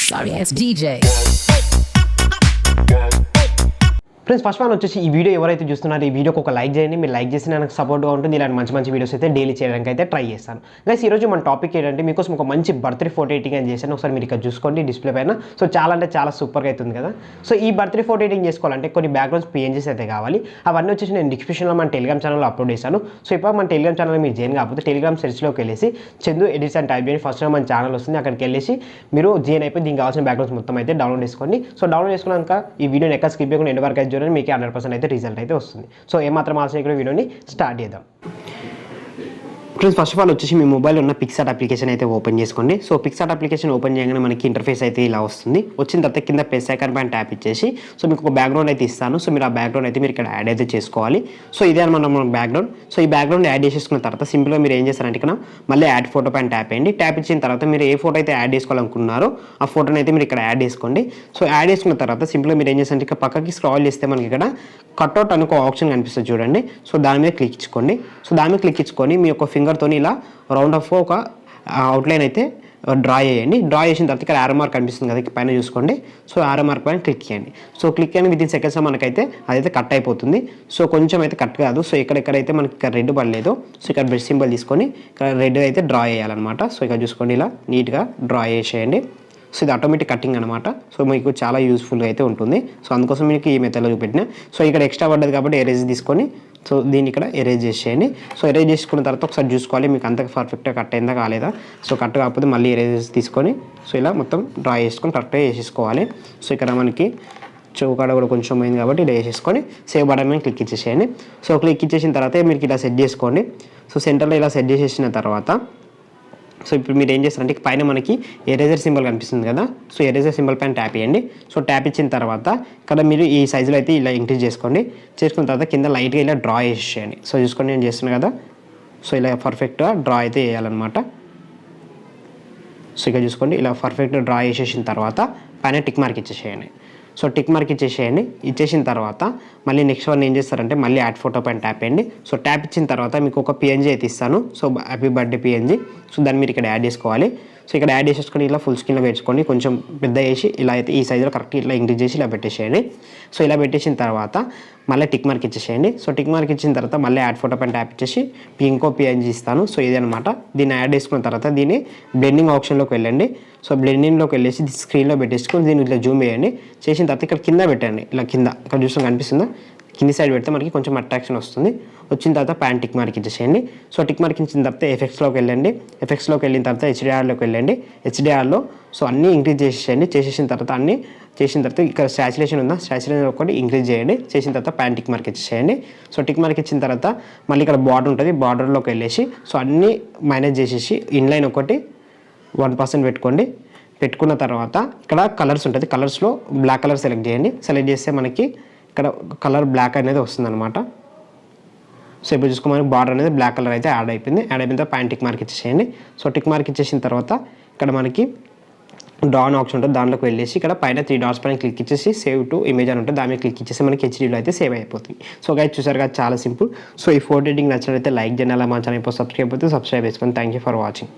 Sorry ass DJ. Friends first one వచ్చేసి ఈ video ఎవరైతే చూస్తున్నారో ఈ వీడియోకి ఒక లైక్ చేయండి. మీరు లైక్ చేస్తే నాకు సపోర్ట్గా ఉంటుంది. ఇలాంటి మంచి మంచి వీడియోస్ అయితే డైలీ చేయడానికి అయితే ట్రై చేస్తాను. గైస్ ఈరోజు మన టాపిక్ ఏంటంటే మీకోసం ఒక మంచి బర్త్డే ఫోటో ఎడిటింగ్ అని చేశాను. ఒకసారి మీరు ఇక్కడ చూసుకోండి డిస్ప్లే పైన. సో చాలా అంటే చాలా సూపర్గా అవుతుంది కదా. సో ఈ బర్త్డే ఫోటో ఎడిటింగ్ చేసుకోవాలంటే కొన్ని బ్యాక్గ్రౌండ్స్ పిఎన్జీస్ అయితే కావాలి. అవన్నీ వచ్చేసి నేను డిస్క్రిప్షన్లో మన టెలిగ్రామ్ ఛానల్లో అప్లోడ్ చేశాను. సో ఇప్పుడు మన టెలిగ్రామ్ ఛానల్ మీరు జైన్ కాకపోతే టెలిగ్రామ్ సెర్చ్లోకి వెళ్ళేసి చందు ఎడిట్స్ అని టైప్ చేయండి. ఫస్ట్ మన ఛానల్ వస్తుంది. అక్కడికి వెళ్ళేసి మీరు జైన్ అయిపోయి దీనికి కావాల్సిన బ్యాక్గ్రౌండ్స్ మొత్తం అయితే డౌన్లోడ్ చేసుకోండి. సో డౌన్లోడ్ చేసుకున్నాక ఈ వీడియోని ఎక్కడ స్కిప్ చేయకుండా ఎండ్ వరకు అయితే చూడండి. మీకు 100% అయితే రిజల్ట్ అయితే వస్తుంది. సో ఏమాత్రం ఆశ ఇక్కడ వీడియోని స్టార్ట్ చేద్దాం. ఫ్రెండ్స్ ఫస్ట్ ఆఫ్ ఆల్ వచ్చేసి మీ మొబైల్లో ఉన్న పిక్సార్ట్ అప్లికేషన్ అయితే ఓపెన్ చేసుకోండి. సో పిక్సార్ట్ అప్లికేషన్ ఓపెన్ చేయగానే మనకి ఇంటర్ఫేస్ అయితే ఇలా వస్తుంది. వచ్చిన తర్వాత కింద ప్లస్ ఐకాన్ పైన ట్యాప్ ఇచ్చేసి సో మీకు ఒక బ్యాక్గ్రౌండ్ అయితే ఇస్తాను. సో మీరు ఆ బ్యాక్గ్రౌండ్ అయితే మీరు ఇక్కడ యాడ్ అయితే చేసుకోవాలి. సో ఇదే అనమాట మన బ్యాక్గ్రౌండ్. సో ఈ బ్యాక్గ్రౌండ్ యాడ్ చేసేసుకున్న తర్వాత సింపుల్గా మీరు ఏం చేస్తారంటే ఇక్కడ మళ్ళీ యాడ్ ఫోటో పైన ట్యాప్ చేయండి. ట్యాప్ ఇచ్చిన తర్వాత మీరు ఏ ఫోటో అయితే యాడ్ చేసుకోవాలనుకున్నారో ఆ ఫోటోని అయితే మీరు ఇక్కడ యాడ్ చేసుకోండి. సో యాడ్ చేసుకున్న తర్వాత సింపుల్గా మీరు ఏం చేస్తారంటే ఇక్కడ పక్కకి స్క్రాల్ చేస్తే మనకి ఇక్కడ కట్అవుట్ అని ఒక ఆప్షన్ కనిపిస్తుంది చూడండి. సో దాని మీద క్లిక్ ఇచ్చుకోండి. సో దాని మీద క్లిక్ ఇచ్చుకొని మీ యొక్క ఫింగర్తో ఇలా రౌండ్ ఆఫ్ ఒక అవుట్లైన్ అయితే డ్రా చేయండి. డ్రా చేసిన తర్వాత ఇక్కడ యారో మార్క్ కనిపిస్తుంది కదా పైన చూసుకోండి. సో యారో మార్క్ పైన క్లిక్ చేయండి. సో క్లిక్ చేయని విత్ ఇన్ సెకండ్స్లో మనకైతే అదైతే కట్ అయిపోతుంది. సో కొంచెం అయితే కట్ కాదు. సో ఎక్కడెక్కడైతే మనకి ఇక్కడ రెడ్ పడలేదు సో ఇక్కడ బ్రష్ సింబల్ తీసుకొని ఇక్కడ రెడ్ అయితే డ్రా చేయాలన్నమాట. సో ఇక్కడ చూసుకోండి ఇలా నీట్గా డ్రా చేసేయండి. సో ఇది ఆటోమేటిక్ కటింగ్ అనమాట. సో మీకు చాలా యూస్ఫుల్గా అయితే ఉంటుంది. సో అందుకోసం మీకు ఈ మెథడ్లో చూపెట్టిన. సో ఇక్కడ ఎక్స్ట్రా పడ్డది కాబట్టి ఎరేజ్ తీసుకొని సో దీన్ని ఇక్కడ ఎరేజ్ చేసేయండి. సో ఎరేజ్ చేసుకున్న తర్వాత ఒకసారి చూసుకోవాలి మీకు అంత పర్ఫెక్ట్గా కట్ అయిందా కాలేదా. సో కట్ కాకపోతే మళ్ళీ ఎరేజ్ తీసుకొని సో ఇలా మొత్తం డ్రా చేసుకొని కరెక్ట్గా వేసేసుకోవాలి. సో ఇక్కడ మనకి చౌకాడ కూడా కొంచెం అయింది కాబట్టి ఇలా వేసేసుకొని సేవ్ బటన్ మీద క్లిక్ ఇచ్చేసేయండి. సో క్లిక్ ఇచ్చేసిన తర్వాత మీరు ఇలా సెట్ చేసుకోండి. సో సెంటర్లో ఇలా సెట్ చేసేసిన తర్వాత సో ఇప్పుడు మీరు ఏం చేస్తారంటే పైన మనకి ఎరేజర్ సింబల్ కనిపిస్తుంది కదా. సో ఎరేజర్ సింబల్ పైన ట్యాప్ చేయండి. సో ట్యాప్ ఇచ్చిన తర్వాత ఇక్కడ మీరు ఈ సైజులో అయితే ఇలా ఇంక్రీజ్ చేసుకోండి. చేసుకున్న తర్వాత కింద లైట్గా ఇలా డ్రా చేసేయండి. సో చూసుకొని నేను చేస్తున్నాను కదా. సో ఇలా పర్ఫెక్ట్గా డ్రా అయితే వేయాలన్నమాట. సో ఇక చూసుకోండి ఇలా పర్ఫెక్ట్గా డ్రా చేసేసిన తర్వాత పైన టిక్ మార్క్ ఇచ్చేసేయండి. సో టిక్ మార్క్ ఇచ్చేసేయండి. ఇచ్చేసిన తర్వాత మళ్ళీ నెక్స్ట్ వన్ ఏం చేస్తారంటే మళ్ళీ యాడ్ ఫోటో పైన ట్యాప్ చేయండి. సో ట్యాప్ ఇచ్చిన తర్వాత మీకు ఒక పిఎన్జీ అయితే ఇస్తాను. So happy birthday PNG. So దాన్ని మీరు ఇక్కడ యాడ్ చేసుకోవాలి. సో ఇక్కడ యాడ్ చేసేసుకొని ఇలా ఫుల్ స్క్రీన్లో పెట్టుకోండి. కొంచెం పెద్ద చేసి ఇలా అయితే ఈ సైజులో కరెక్ట్ ఇట్లా ఇంక్రీజ్ చేసి ఇలా పెట్టేసేయండి. సో ఇలా పెట్టేసిన తర్వాత మళ్ళీ టిక్ మార్క్ ఇచ్చేసేయండి. సో టిక్ మార్క్ ఇచ్చిన తర్వాత మళ్ళీ యాడ్ ఫోటో పైన ట్యాప్ ఇచ్చేసి ఇంకో పిఎన్జీ ఇస్తాను. సో ఇది అనమాట. దీన్ని యాడ్ చేసుకున్న తర్వాత దీన్ని బ్లెండింగ్ ఆప్షన్లోకి వెళ్ళండి. సో బ్లెండింగ్లోకి వెళ్ళేసి స్క్రీన్లో పెట్టేసుకొని దీన్ని ఇట్లా జూమ్ చేయండి. చేసిన తర్వాత ఇక్కడ కింద పెట్టండి. ఇలా కింద ఇక్కడ చూసిన కనిపిస్తుందా కింది సైడ్ పెడితే మనకి కొంచెం అట్రాక్షన్ వస్తుంది. వచ్చిన తర్వాత పైన టిక్ మార్క్ ఇచ్చేసేయండి. సో టిక్ మార్క్ ఇచ్చిన తర్వాత ఎఫెక్ట్స్లోకి వెళ్ళండి. ఎఫెక్ట్స్లోకి వెళ్ళిన తర్వాత హెచ్డిఆర్లోకి వెళ్ళండి. హెచ్డిఆర్లో సో అన్నీ ఇంక్రీజ్ చేసేయండి. చేసేసిన తర్వాత అన్నీ చేసిన తర్వాత ఇక్కడ సాచురేషన్ ఉందా సాచురేషన్ ఒకటి ఇంక్రీజ్ చేయండి. చేసిన తర్వాత పైన టిక్ మార్క్ ఇచ్చేసేయండి. సో టిక్ మార్క్ ఇచ్చిన తర్వాత మళ్ళీ ఇక్కడ బార్డర్ ఉంటుంది. బార్డర్లోకి వెళ్ళేసి సో అన్నీ మేనేజ్ చేసేసి ఇన్లైన్ ఒకటి 1% పెట్టుకోండి. పెట్టుకున్న తర్వాత ఇక్కడ కలర్స్ ఉంటుంది. కలర్స్లో బ్లాక్ కలర్ సెలెక్ట్ చేయండి. సెలెక్ట్ చేస్తే మనకి ఇక్కడ కలర్ బ్లాక్ అనేది వస్తుంది అనమాట. సో ఇప్పుడు చూసుకోమని బార్డర్ అనేది బ్లాక్ కలర్ అయితే యాడ్ అయిపోయింది. యాడ్ అయిపోయిన తర్వాత పైన టిక్ మార్క్ ఇచ్చేసేయండి. సో టిక్ మార్క్ ఇచ్చేసిన తర్వాత ఇక్కడ మనకి డ్రాన్ ఆప్షన్ ఉంటుంది. దాంట్లోకి వెళ్ళేసి ఇక్కడ పైన 3 డాట్స్ పైన క్లిక్ ఇచ్చేసి సేవ్ టు ఇమేజ్ అని ఉంటుంది. దాని మీద క్లిక్ ఇచ్చేసి మనకి హెచ్డీలో అయితే సేవ్ అయిపోతుంది. సో గైస్ చూసారు కదా చాలా సింపుల్. సో ఈ ఫోటో ఎడిటింగ్ నచ్చినట్లయితే లైక్ చేయాలి. అలా మా ఛానల్ సబ్స్క్రైబ్ అయితే సబ్స్క్రైబ్ చేసుకోండి. Thank you for watching.